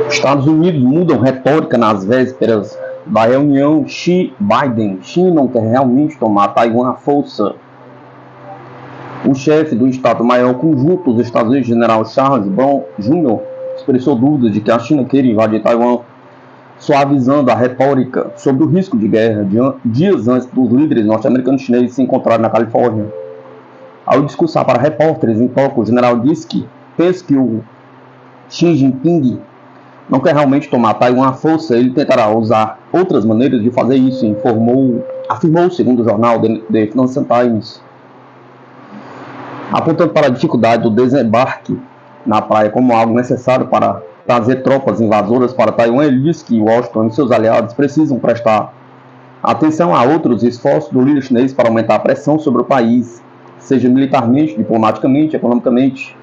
Estados Unidos mudam retórica nas vésperas da reunião Xi-Biden. Xi não quer realmente tomar Taiwan à força. O chefe do Estado-Maior Conjunto dos Estados Unidos, General Charles Brown Jr., expressou dúvidas de que a China queira invadir Taiwan, suavizando a retórica sobre o risco de guerra dias antes dos líderes norte-americanos e chineses se encontrarem na Califórnia. Ao discursar para repórteres em Tóquio, o general disse que pensa que o Xi Jinping não quer realmente tomar Taiwan à força, ele tentará usar outras maneiras de fazer isso, afirmou segundo o jornal The Financial Times. Apontando para a dificuldade do desembarque na praia como algo necessário para trazer tropas invasoras para Taiwan, ele disse que Washington e seus aliados precisam prestar atenção a outros esforços do líder chinês para aumentar a pressão sobre o país, seja militarmente, diplomaticamente, economicamente.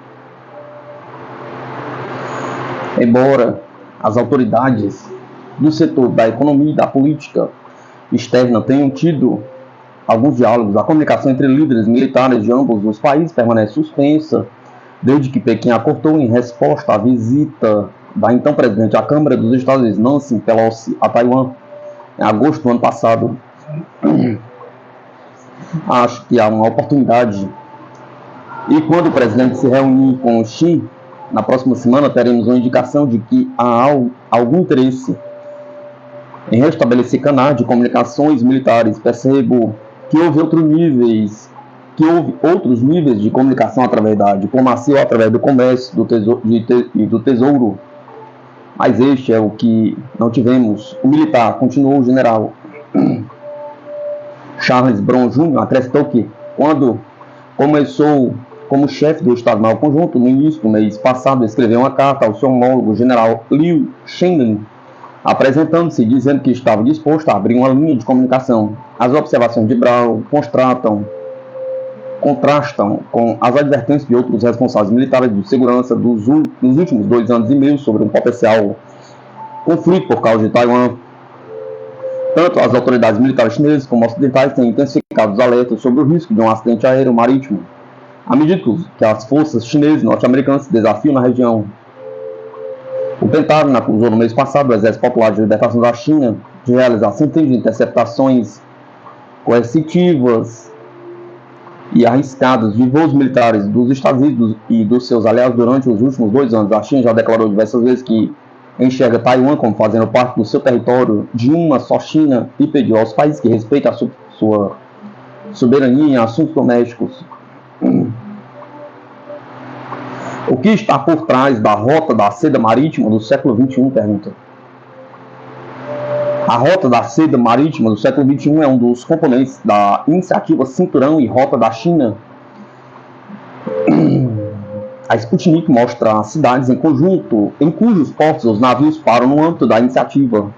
Embora as autoridades do setor da economia e da política externa tenham tido alguns diálogos, a comunicação entre líderes militares de ambos os países permanece suspensa, desde que Pequim acordou em resposta à visita da então presidente à Câmara dos Estados Unidos, Nancy Pelosi, a Taiwan, em agosto do ano passado. Acho que há uma oportunidade. E quando o presidente se reunir com o Xi, na próxima semana, teremos uma indicação de que há algum interesse em restabelecer canais de comunicações militares. Percebo que houve outros níveis de comunicação através da diplomacia ou através do comércio e do tesouro, mas este é o que não tivemos. O militar, continuou o general Charles Brown Jr., acrescentou que quando começou como chefe do Estado-Maior Conjunto, no início do mês passado, escreveu uma carta ao seu homólogo general Liu Shenlin, apresentando-se e dizendo que estava disposto a abrir uma linha de comunicação. As observações de Brown contrastam com as advertências de outros responsáveis militares de segurança nos últimos 2 anos e meio sobre um potencial conflito por causa de Taiwan. Tanto as autoridades militares chinesas como ocidentais têm intensificado os alertas sobre o risco de um acidente aéreo marítimo, à medida que as forças chinesas e norte-americanas se desafiam na região. O Pentágono acusou no mês passado o Exército Popular de Libertação da China de realizar centenas de interceptações coercitivas e arriscadas de voos militares dos Estados Unidos e dos seus aliados durante os últimos 2 anos. A China já declarou diversas vezes que enxerga Taiwan como fazendo parte do seu território de uma só China e pediu aos países que respeitem a sua soberania em assuntos domésticos. O que está por trás da Rota da Seda Marítima do século XXI? Pergunta. A Rota da Seda Marítima do século XXI é um dos componentes da iniciativa Cinturão e Rota da China. A Sputnik mostra cidades em conjunto em cujos portos os navios param no âmbito da iniciativa.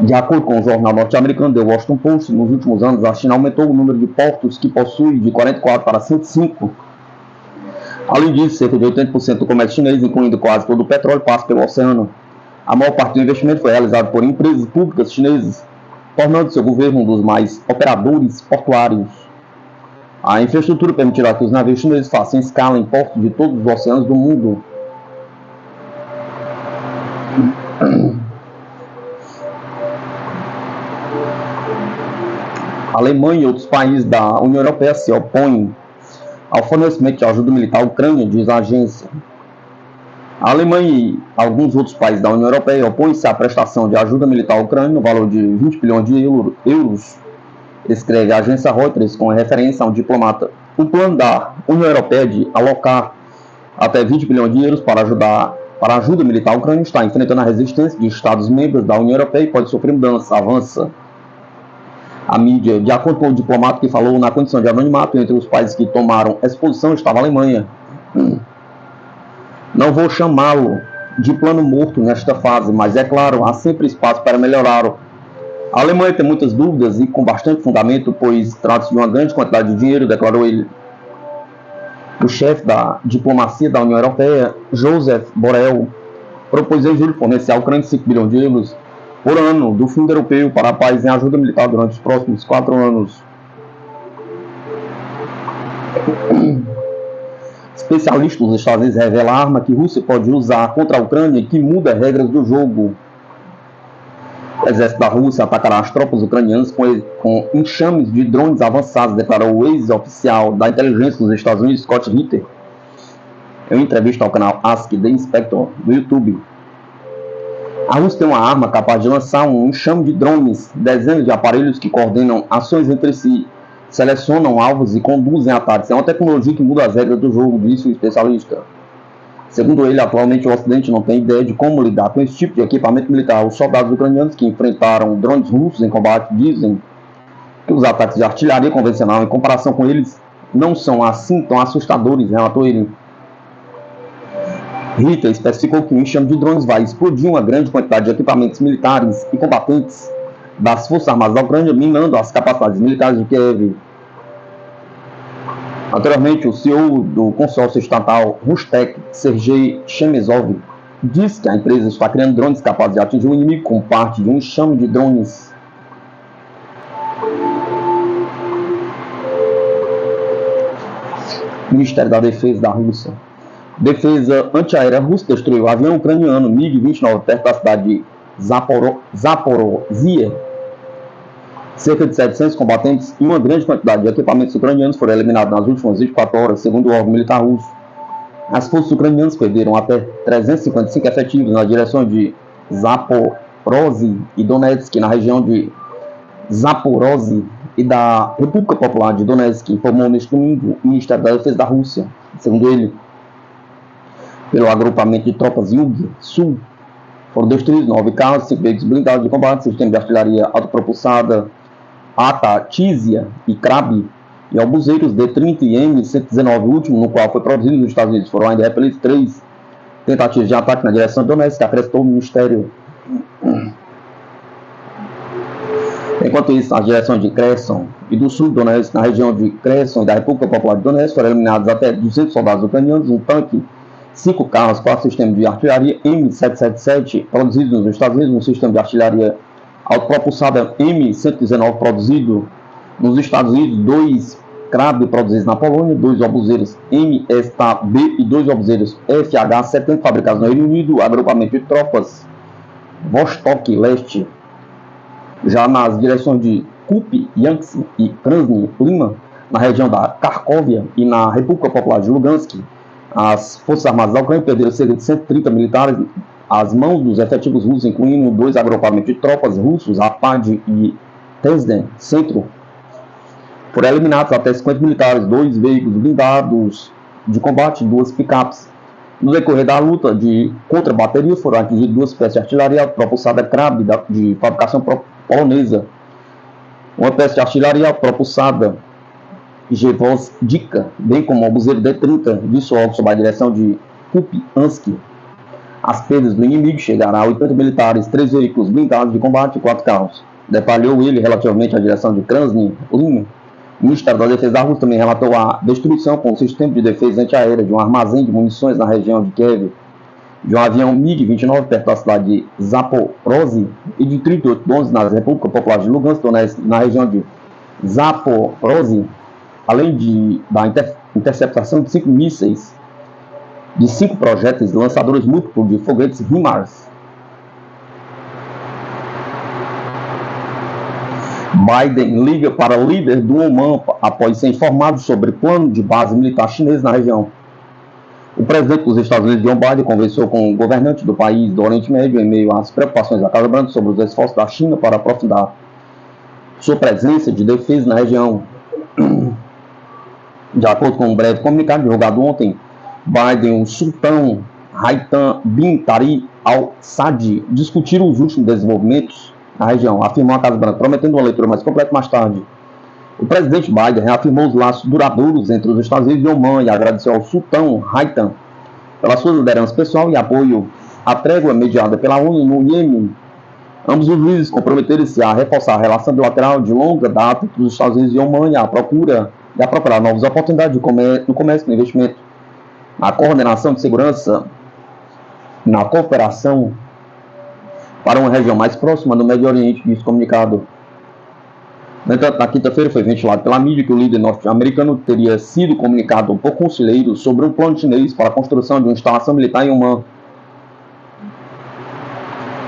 De acordo com o jornal norte-americano The Washington Post, nos últimos anos a China aumentou o número de portos que possui de 44 para 105. Além disso, cerca de 80% do comércio chinês, incluindo quase todo o petróleo, passa pelo oceano. A maior parte do investimento foi realizado por empresas públicas chinesas, tornando seu governo um dos mais operadores portuários. A infraestrutura permitirá que os navios chineses façam escala em portos de todos os oceanos do mundo. A Alemanha e outros países da União Europeia se opõem ao fornecimento de ajuda militar à Ucrânia, diz a agência. A Alemanha e alguns outros países da União Europeia opõem-se à prestação de ajuda militar à Ucrânia no valor de 20 bilhões de euros, escreve a agência Reuters com referência a um diplomata. O plano da União Europeia de alocar até 20 bilhões de euros para a ajuda militar à Ucrânia está enfrentando a resistência de Estados-membros da União Europeia e pode sofrer mudança, avança a mídia. De acordo com o diplomata que falou na condição de anonimato, entre os países que tomaram exposição estava a Alemanha. Não vou chamá-lo de plano morto nesta fase, mas é claro, há sempre espaço para melhorar. A Alemanha tem muitas dúvidas e com bastante fundamento, pois trata-se de uma grande quantidade de dinheiro, declarou ele. O chefe da diplomacia da União Europeia, Joseph Borrell, propôs em julho fornecer à Ucrânia 5 bilhões de euros por ano do Fundo Europeu para a paz em ajuda militar durante os próximos 4 anos. Especialistas dos Estados Unidos revelam a arma que a Rússia pode usar contra a Ucrânia que muda as regras do jogo. O exército da Rússia atacará as tropas ucranianas com enxames de drones avançados, declarou o ex-oficial da inteligência dos Estados Unidos, Scott Ritter, em uma entrevista ao canal Ask the Inspector do YouTube. A Rússia tem uma arma capaz de lançar um enxame de drones, dezenas de aparelhos que coordenam ações entre si, selecionam alvos e conduzem ataques. É uma tecnologia que muda as regras do jogo, disse o especialista. Segundo ele, atualmente o Ocidente não tem ideia de como lidar com esse tipo de equipamento militar. Os soldados ucranianos que enfrentaram drones russos em combate dizem que os ataques de artilharia convencional, em comparação com eles, não são assim tão assustadores, relatou ele. Ritter especificou que o enxame de drones vai explodir uma grande quantidade de equipamentos militares e combatentes das Forças Armadas da Ucrânia, minando as capacidades militares de Kiev. Anteriormente, o CEO do consórcio estatal Rustec, Sergei Chemezov, disse que a empresa está criando drones capazes de atingir o inimigo como parte de um enxame de drones. Ministério da Defesa da Rússia. Defesa antiaérea russa destruiu o avião ucraniano MiG-29 perto da cidade de Zaporozhye. Cerca de 700 combatentes e uma grande quantidade de equipamentos ucranianos foram eliminados nas últimas 24 horas, segundo o órgão militar russo. As forças ucranianas perderam até 355 efetivos nas direções de Zaporozhye e Donetsk, na região de Zaporozhye e da República Popular de Donetsk, informou neste domingo o Ministério da Defesa da Rússia. Segundo ele, pelo agrupamento de tropas Yug-Sul, foram destruídos 9 carros, 5 veículos blindados de combate, sistema de artilharia autopropulsada Atatizia e Krab, e obuseiros D-30 e M-119, o último no qual foi produzido nos Estados Unidos. Foram ainda repelidos 3 tentativas de ataque na direção de Donetsk, acrescentou o Ministério. Enquanto isso, as direções de Kherson e do sul de Donetsk, na região de Kherson e da República Popular de Donetsk, foram eliminados até 200 soldados ucranianos, um tanque, 5 carros, 4 sistemas de artilharia M777 produzidos nos Estados Unidos, um sistema de artilharia autopropulsada M119 produzido nos Estados Unidos, 2 Krab produzidos na Polônia, 2 obuseiros MSTB e 2 obuseiros FH-70 fabricados no Reino Unido, agrupamento de tropas Vostok Leste. Já nas direções de Kupiansk e Krasny Lima, na região da Kharkovia e na República Popular de Lugansk, as Forças Armadas da Ucrânia perderam cerca de 130 militares às mãos dos efetivos russos, incluindo 2 agrupamentos de tropas russos, Apad e Tezden Centro. Foram eliminados até 50 militares, 2 veículos blindados de combate e 2 picapes. No decorrer da luta contra baterias, foram atingidas 2 peças de artilharia propulsada Krab de fabricação polonesa, uma peça de artilharia propulsada Gvozdika, bem como o obuseiro D-30 de solo sob a direção de Kupiansk. As perdas do inimigo chegaram a 80 militares, 3 veículos blindados de combate e 4 carros. Detalhou ele relativamente à direção de Krasny Lima. O Ministério da Defesa da Rússia também relatou a destruição com o sistema de defesa antiaérea de um armazém de munições na região de Kiev, de um avião MiG-29 perto da cidade de Zaporozhye e de 38 drones na República Popular de Lugansk, na região de Zaporozhye, além da interceptação de 5 mísseis, de 5 projéteis lançadores múltiplos de foguetes HIMARS. Biden liga para líder do Oman após ser informado sobre plano de base militar chinesa na região. O presidente dos Estados Unidos, Joe Biden, conversou com o governante do país do Oriente Médio em meio às preocupações da Casa Branca sobre os esforços da China para aprofundar sua presença de defesa na região. De acordo com um breve comunicado divulgado ontem, Biden e o sultão Haitham bin Tariq Al Saud discutiram os últimos desenvolvimentos na região, afirmou a Casa Branca, prometendo uma leitura mais completa mais tarde. O presidente Biden reafirmou os laços duradouros entre os Estados Unidos e Oman e agradeceu ao sultão Haitham pela sua liderança pessoal e apoio à trégua mediada pela ONU no Iêmen. Ambos os líderes comprometeram-se a reforçar a relação bilateral de longa data entre os Estados Unidos e Oman e a procurar novas oportunidades no comércio e no investimento, na coordenação de segurança, na cooperação para uma região mais próxima do Médio Oriente, disse comunicado. No entanto, na quinta-feira foi ventilado pela mídia que o líder norte-americano teria sido comunicado por conselheiros sobre um plano chinês para a construção de uma instalação militar em Oman.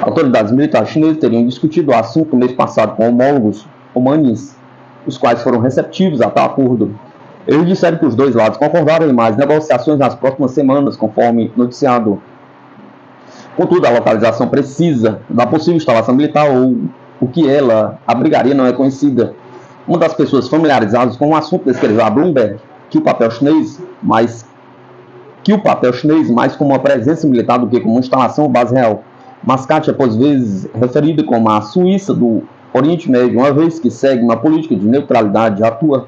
Autoridades militares chinesas teriam discutido o assunto no mês passado com homólogos omaníes, os quais foram receptivos a tal acordo. Eles disseram que os dois lados concordaram em mais negociações nas próximas semanas, conforme noticiado. Contudo, a localização precisa da possível instalação militar ou o que ela abrigaria não é conhecida. Uma das pessoas familiarizadas com o assunto descreveu a Bloomberg que o papel chinês mais como uma presença militar do que como uma instalação ou base real. Mascate é por vezes referida como a Suíça do Oriente Médio, uma vez que segue uma política de neutralidade e atua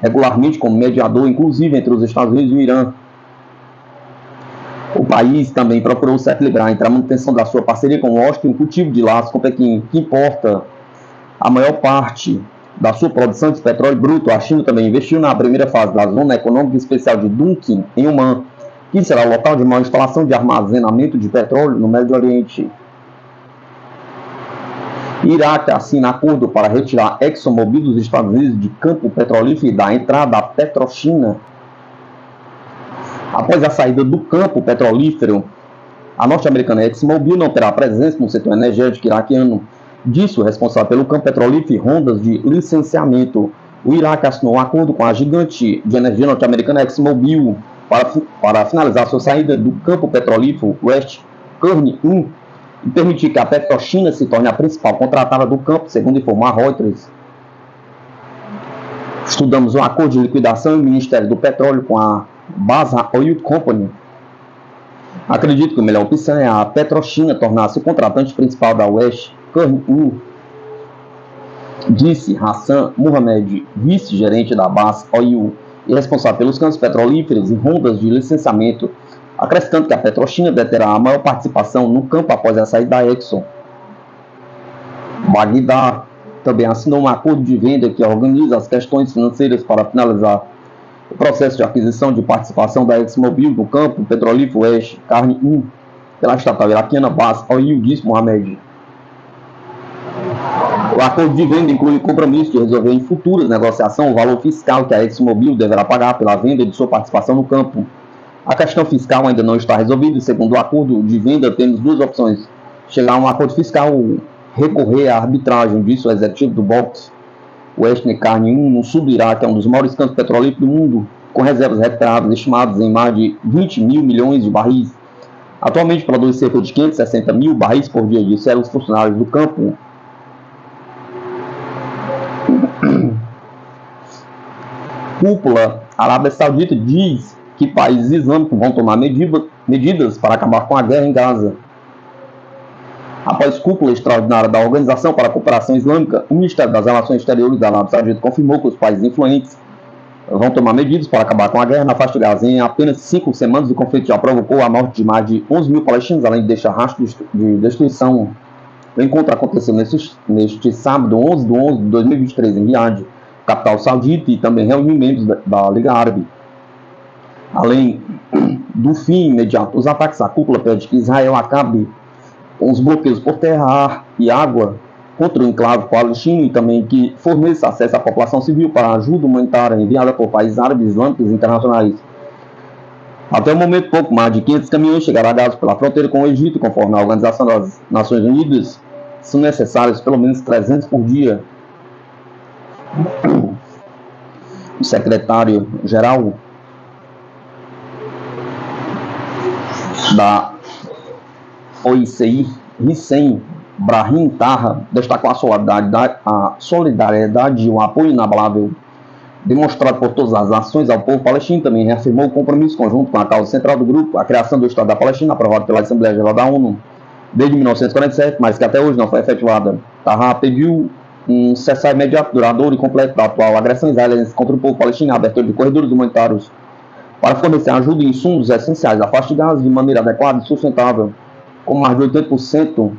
regularmente como mediador, inclusive entre os Estados Unidos e o Irã. O país também procurou se equilibrar entre a manutenção da sua parceria com Washington e o cultivo de laços com Pequim, que importa a maior parte da sua produção de petróleo bruto. A China também investiu na primeira fase da Zona Econômica Especial de Dunkin, em Oman, que será o local de maior instalação de armazenamento de petróleo no Médio Oriente. Iraque assina acordo para retirar ExxonMobil dos Estados Unidos de campo petrolífero e dar entrada à Petrochina. Após a saída do campo petrolífero, a norte-americana ExxonMobil não terá presença no setor energético iraquiano. Disso, o responsável pelo campo petrolífero e rondas de licenciamento. O Iraque assinou um acordo com a gigante de energia norte-americana ExxonMobil para finalizar sua saída do campo petrolífero West Kearney 1 e permitir que a Petrochina se torne a principal contratada do campo, segundo informou a Reuters. Estudamos um acordo de liquidação do Ministério do Petróleo com a Basra Oil Company. Acredito que a melhor opção é a Petrochina tornar-se o contratante principal da West Kearney 1, disse Hassan Mohamed, vice-gerente da Basra Oil e responsável pelos campos petrolíferos e rondas de licenciamento, acrescentando que a Petrochina deterá a maior participação no campo após a saída da Exxon. Bagdá também assinou um acordo de venda que organiza as questões financeiras para finalizar o processo de aquisição de participação da ExxonMobil no campo petrolífero West Kearney 1 pela estatal iraquiana Basra Oil, disse Mohamed. O acordo de venda inclui o compromisso de resolver em futuras negociações o valor fiscal que a ExxonMobil deverá pagar pela venda de sua participação no campo. A questão fiscal ainda não está resolvida. Segundo o acordo de venda, temos duas opções: chegar a um acordo fiscal ou recorrer à arbitragem, disse o executivo do BOX. West Kearney 1, no sul do Iraque, é um dos maiores campos petrolíferos do mundo, com reservas recuperadas estimadas em mais de 20 mil milhões de barris. Atualmente produz cerca de 560 mil barris por dia, disseram os funcionários do campo. Cúpula Arábia Saudita diz que países islâmicos vão tomar medidas para acabar com a guerra em Gaza. Após cúpula extraordinária da Organização para a Cooperação Islâmica, o Ministério das Relações Exteriores da Arábia Saudita confirmou que os países influentes vão tomar medidas para acabar com a guerra na faixa de Gaza. Em apenas 5 semanas, o conflito já provocou a morte de mais de 11 mil palestinos, além de deixar rastros de destruição. O encontro aconteceu neste sábado, 11 de 11 de 2023, em Riad, capital saudita, e também reuniu membros da Liga Árabe. Além do fim imediato dos ataques, a cúpula pede que Israel acabe com os bloqueios por terra, ar e água contra o enclave palestino e também que forneça acesso à população civil para a ajuda humanitária enviada por países árabes islâmicos internacionais. Até o momento, pouco mais de 500 caminhões chegaram a Gaza pela fronteira com o Egito, conforme a Organização das Nações Unidas. São necessários pelo menos 300 por dia. O secretário-geral da OICI, Hissem Brahim Taha, destacou a solidariedade e o apoio inabalável demonstrado por todas as nações ao povo palestino. Também reafirmou o compromisso conjunto com a causa central do grupo, a criação do Estado da Palestina, aprovado pela Assembleia Geral da ONU desde 1947, mas que até hoje não foi efetivada. Taha pediu um cessar imediato, duradouro e completo da atual agressão israelense contra o povo palestino, a abertura de corredores humanitários para fornecer ajuda e insumos essenciais à faixa de Gaza de maneira adequada e sustentável. Com mais de 80%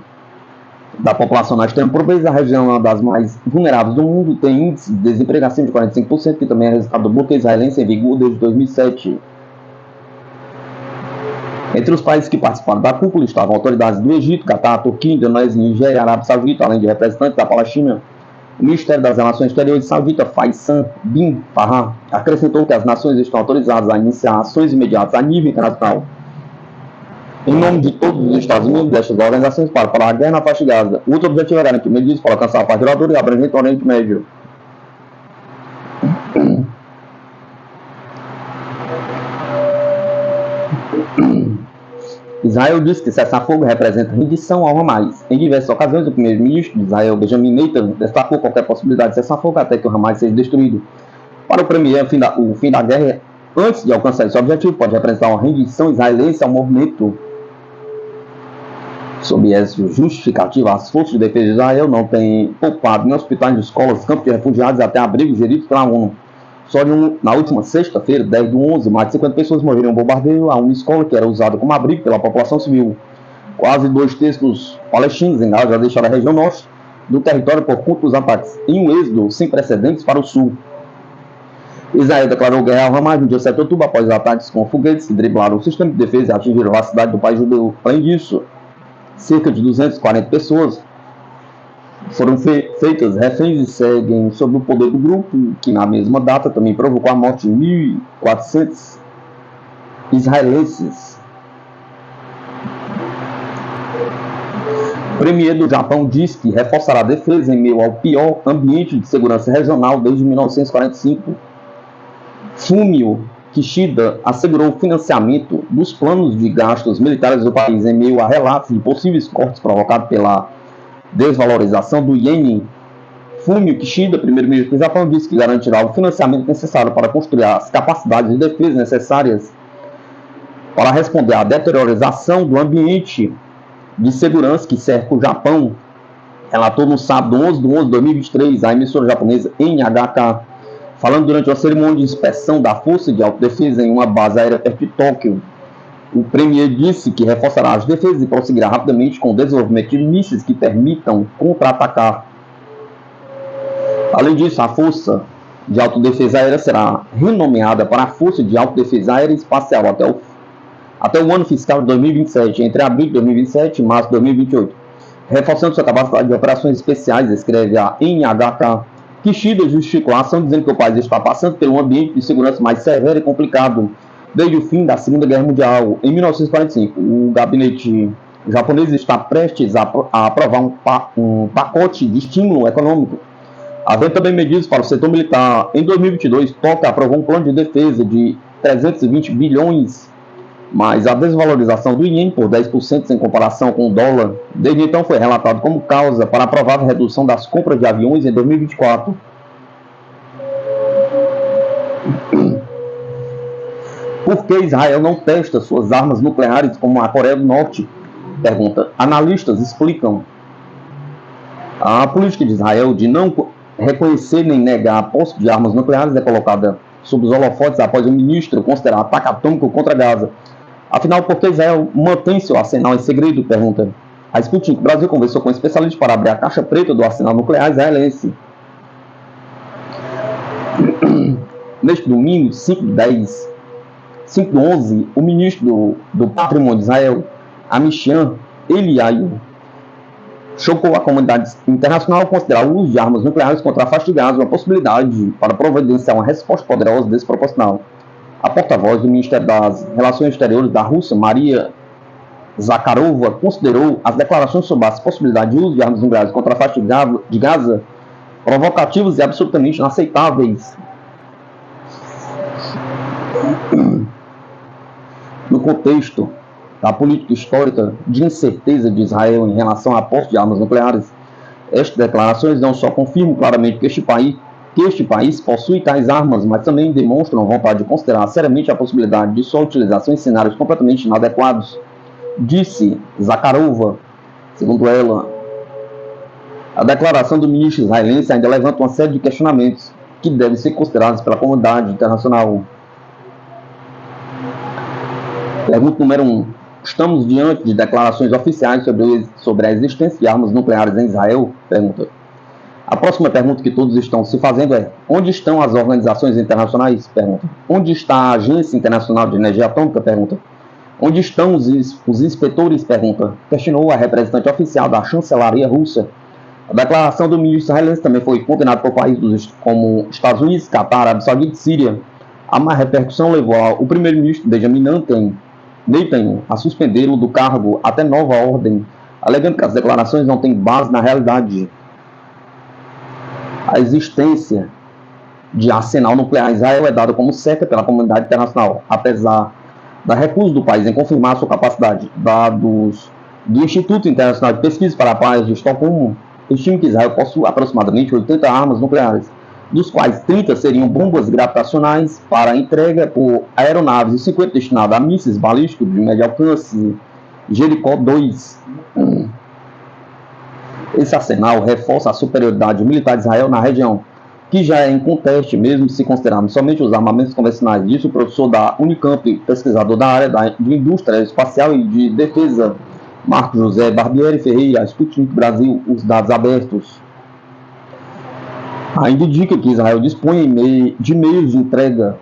da população na extrema pobreza, a região é uma das mais vulneráveis do mundo, tem índice de desemprego acima de 45%, que também é resultado do bloqueio israelense em vigor desde 2007. Entre os países que participaram da cúpula estavam autoridades do Egito, Catar, Turquia, Indonésia, Nigéria, Arábia Saudita, além de representantes da Palestina. O Ministério das Relações Exteriores saudita Faisal bin Farhan acrescentou que as nações estão autorizadas a iniciar ações imediatas a nível internacional em nome de todos os Estados Unidos destas organizações para parar a guerra na faixa de Gaza. O outro objetivo é garantir medidas para alcançar a paz duradoura e abrangente no Oriente Médio. Israel disse que cessar-fogo representa rendição ao Hamas. Em diversas ocasiões, o primeiro-ministro de Israel, Benjamin Netanyahu, destacou qualquer possibilidade de cessar-fogo até que o Hamas seja destruído. Para o premier, o fim da guerra, antes de alcançar esse objetivo, pode representar uma rendição israelense ao movimento. Sob essa justificativa, as forças de defesa de Israel não têm poupado nem hospitais, escolas, campos de refugiados até abrigos geridos pela ONU. Só na última sexta-feira, 10/11, mais de 50 pessoas morreram em um bombardeio a uma escola que era usada como abrigo pela população civil. Quase 2/3 dos palestinos em Gaza já deixaram a região norte do território por conta dos ataques, em um êxodo sem precedentes para o sul. Israel declarou guerra ao Hamas no dia 7 de outubro após ataques com foguetes que driblaram o sistema de defesa e atingiram a cidade do país judeu. Além disso, cerca de 240 pessoas foram feitas reféns e seguem sob o poder do grupo, que na mesma data também provocou a morte de 1.400 israelenses. O premier do Japão disse que reforçará a defesa em meio ao pior ambiente de segurança regional desde 1945. Fumio Kishida assegurou o financiamento dos planos de gastos militares do país em meio a relatos de possíveis cortes provocados pela desvalorização do iene. Fumio Kishida, primeiro-ministro do Japão, disse que garantirá o financiamento necessário para construir as capacidades de defesa necessárias para responder à deteriorização do ambiente de segurança que cerca o Japão, relatou no sábado 11/11/2023 a emissora japonesa NHK, falando durante uma cerimônia de inspeção da Força de Autodefesa em uma base aérea perto de Tóquio. O premier disse que reforçará as defesas e prosseguirá rapidamente com o desenvolvimento de mísseis que permitam contra-atacar. Além disso, a Força de Autodefesa Aérea será renomeada para a Força de Autodefesa Aérea e Espacial até o ano fiscal de 2027, entre abril de 2027 e março de 2028, reforçando sua capacidade de operações especiais, escreve a NHK. Kishida justificou a ação dizendo que o país está passando por um ambiente de segurança mais severo e complicado desde o fim da Segunda Guerra Mundial. Em 1945, o gabinete japonês está prestes a aprovar um pacote de estímulo econômico, havendo também medidas para o setor militar. Em 2022, Tóquio aprovou um plano de defesa de 320 bilhões, mas a desvalorização do iene por 10% em comparação com o dólar, desde então foi relatado como causa para a provável redução das compras de aviões em 2024. Por que Israel não testa suas armas nucleares como a Coreia do Norte? Pergunta. Analistas explicam. A política de Israel de não reconhecer nem negar a posse de armas nucleares é colocada sob os holofotes após o ministro considerar ataque atômico contra Gaza. Afinal, por que Israel mantém seu arsenal em segredo? Pergunta. A Sputnik Brasil conversou com um especialista para abrir a caixa preta do arsenal nuclear israelense. Neste domingo, 5/11, o ministro do Patrimônio de Israel, Amishan Eliyahu, chocou a comunidade internacional ao considerar o uso de armas nucleares contra a faixa de Gaza uma possibilidade para providenciar uma resposta poderosa e desproporcional. A porta-voz do Ministério das Relações Exteriores da Rússia, Maria Zakharova, considerou as declarações sobre as possibilidades de uso de armas nucleares contra a faixa de Gaza provocativas e absolutamente inaceitáveis. No contexto da política histórica de incerteza de Israel em relação à posse de armas nucleares, estas declarações não só confirmam claramente que este país possui tais armas, mas também demonstram vontade de considerar seriamente a possibilidade de sua utilização em cenários completamente inadequados, disse Zakharova. Segundo ela, a declaração do ministro israelense ainda levanta uma série de questionamentos que devem ser considerados pela comunidade internacional. Pergunta número 1. Estamos diante de declarações oficiais sobre a existência de armas nucleares em Israel? Pergunta. A próxima pergunta que todos estão se fazendo é: onde estão as organizações internacionais? Pergunta. Onde está a Agência Internacional de Energia Atômica? Pergunta. Onde estão os inspetores? Pergunta. Questionou a representante oficial da chancelaria russa. A declaração do ministro israelense também foi condenada por países como Estados Unidos, Catar, Arábia Saudita e Síria. A má repercussão levou o primeiro-ministro Benjamin Netanyahu a suspendê-lo do cargo até nova ordem, alegando que as declarações não têm base na realidade. A existência de arsenal nuclear em Israel é dada como certa pela comunidade internacional, apesar da recusa do país em confirmar sua capacidade. Dados do Instituto Internacional de Pesquisa para a Paz de Estocolmo estima que Israel possui aproximadamente 80 armas nucleares, dos quais 30 seriam bombas gravitacionais para entrega por aeronaves e 50 destinadas a mísseis balísticos de médio alcance Jericó 2. Esse arsenal reforça a superioridade militar de Israel na região, que já é inconteste mesmo se considerarmos somente os armamentos convencionais. Disse o professor da Unicamp, pesquisador da área de indústria espacial e de defesa, Marco José Barbieri Ferreira, Sputnik Brasil, os dados abertos. Ainda indica que Israel dispõe de meios de entrega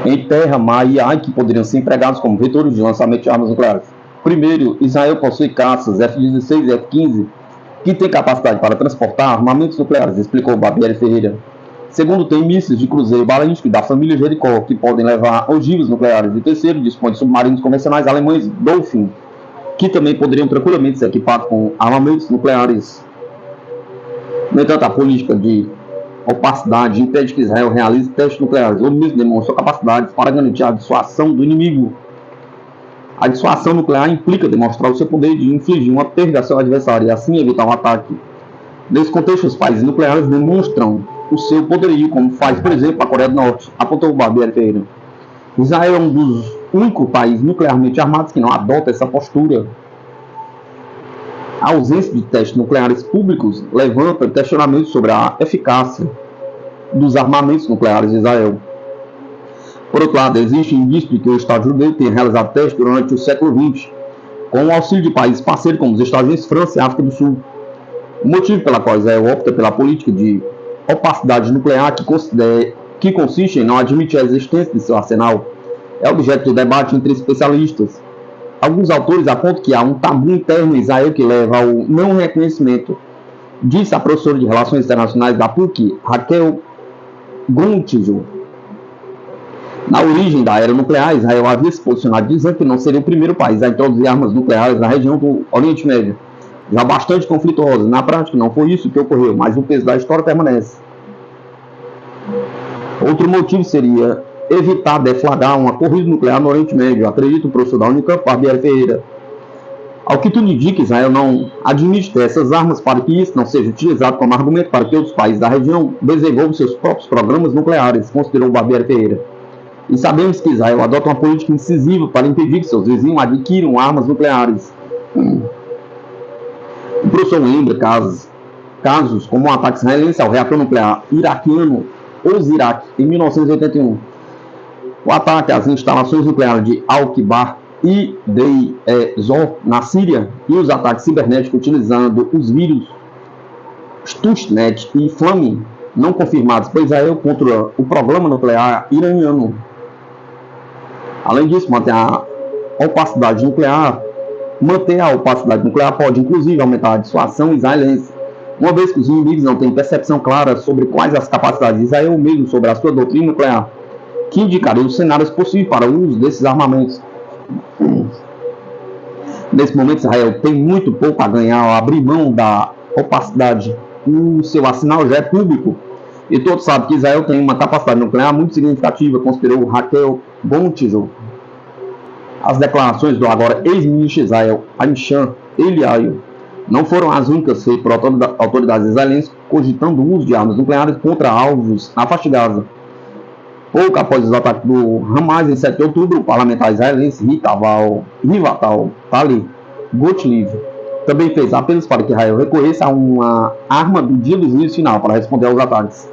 em terra, mar e ar que poderiam ser empregados como vetores de lançamento de armas nucleares. Primeiro, Israel possui caças F-16 e F-15 que têm capacidade para transportar armamentos nucleares, explicou Barbieri Ferreira. Segundo, tem mísseis de cruzeiro balístico da família Jericó, que podem levar ogivas nucleares. E terceiro, dispõe de submarinos convencionais alemães Dolphin, que também poderiam tranquilamente ser equipados com armamentos nucleares. No entanto, a política de opacidade impede que Israel realize testes nucleares, ou mesmo demonstra capacidades para garantir a dissuasão do inimigo. A dissuasão nuclear implica demonstrar o seu poder de infligir uma perda a seu adversário e assim evitar um ataque. Nesse contexto, os países nucleares demonstram o seu poderio, como faz, por exemplo, a Coreia do Norte, apontou o Barbieri Ferreira. Israel é um dos únicos países nuclearmente armados que não adota essa postura. A ausência de testes nucleares públicos levanta questionamentos sobre a eficácia dos armamentos nucleares de Israel. Por outro lado, existe indício de que o Estado judeu tenha realizado testes durante o século XX, com o auxílio de países parceiros como os Estados Unidos, França e África do Sul. O motivo pela qual Israel opta pela política de opacidade nuclear, que consiste em não admitir a existência de seu arsenal, é objeto de debate entre especialistas. Alguns autores apontam que há um tabu interno em Israel que leva ao não reconhecimento, disse a professora de Relações Internacionais da PUC, Raquel Gontijo. Na origem da era nuclear, Israel havia se posicionado dizendo que não seria o primeiro país a introduzir armas nucleares na região do Oriente Médio, já bastante conflituosa. Na prática, não foi isso que ocorreu, mas o peso da história permanece. Outro motivo seria evitar deflagrar uma corrida nuclear no Oriente Médio, acredita o professor da Unicamp, Barbieri Ferreira. Ao que tudo indica, Israel não admite ter essas armas para que isso não seja utilizado como argumento para que outros países da região desenvolvam seus próprios programas nucleares, considerou Barbieri Ferreira. E sabemos que Israel adota uma política incisiva para impedir que seus vizinhos adquiram armas nucleares. O professor lembra casos como o ataque israelense ao reator nuclear iraquiano Osirak em 1981, o ataque às instalações nucleares de Al-Kibar e Deir ez-Zor na Síria e os ataques cibernéticos utilizando os vírus Stuxnet e Flaming não confirmados por Israel contra o programa nuclear iraniano. Além disso, manter a opacidade nuclear pode, inclusive, aumentar a dissuasão israelense, uma vez que os inimigos não têm percepção clara sobre quais as capacidades de Israel, ou mesmo sobre a sua doutrina nuclear, que indicaria os cenários possíveis para o uso desses armamentos. Nesse momento, Israel tem muito pouco a ganhar ao abrir mão da opacidade. O seu arsenal já é público, e todos sabem que Israel tem uma capacidade nuclear muito significativa, considerou Raquel Gontijo. As declarações do agora ex-ministro de Israel, Amishan Eliyahu, não foram as únicas feitas por autoridades israelenses cogitando o uso de armas nucleares contra alvos na faixa de Gaza. Pouco após os ataques do Hamas em 7 de outubro, o parlamentar israelense Rivatal Tali Gottlieb também fez apelos para que Israel recorresse a uma arma do dia do juízo final para responder aos ataques.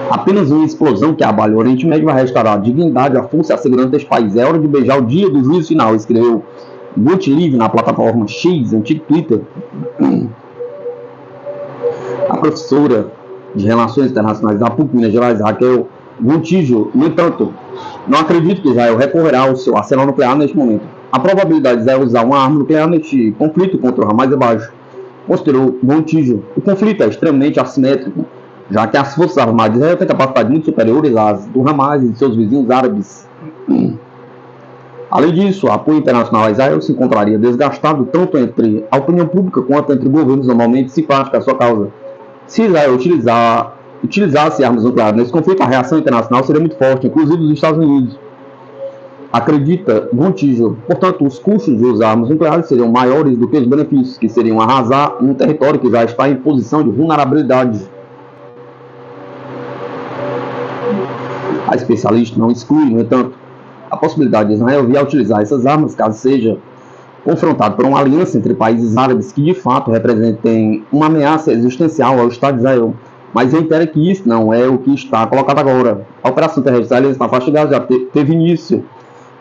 Apenas uma explosão que abale o Oriente Médio vai restaurar a dignidade, a força e a segurança deste país. É hora de beijar o dia do juízo final, escreveu Gottlieb na plataforma X, antigo Twitter. A professora de Relações Internacionais da PUC Minas Gerais, Raquel Gontijo, no entanto, não acredita que Israel recorrerá ao seu arsenal nuclear neste momento. A probabilidade de Israel usar uma arma nuclear neste conflito contra o Hamas é baixa, considerou Gontijo. O conflito é extremamente assimétrico, já que as forças armadas de Israel têm capacidades muito superiores às do Hamas e de seus vizinhos árabes. Além disso, o apoio internacional a Israel se encontraria desgastado tanto entre a opinião pública quanto entre governos normalmente simpáticos à sua causa. Se Israel utilizasse armas nucleares nesse conflito, a reação internacional seria muito forte, inclusive dos Estados Unidos. Acredita Gontijo. Portanto, os custos de usar armas nucleares seriam maiores do que os benefícios, que seriam arrasar um território que já está em posição de vulnerabilidade. A especialista não exclui, no entanto, a possibilidade de Israel vir a utilizar essas armas caso seja confrontado por uma aliança entre países árabes que de fato representem uma ameaça existencial ao Estado de Israel. Mas reitera que isso não é o que está colocado agora. A operação terrestre israelense na faixa de Gaza já teve início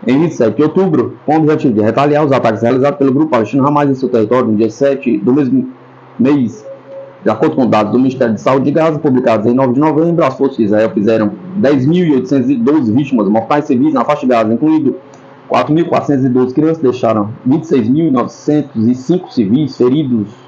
em 27 de outubro, com o objetivo de retaliar os ataques realizados pelo grupo palestino Hamas em seu território no dia 7 do mesmo mês. De acordo com dados do Ministério de Saúde de Gaza, publicados em 9 de novembro, as forças de Israel fizeram 10.812 vítimas mortais civis na faixa de Gaza, incluindo 4.412 crianças, deixaram 26.905 civis feridos.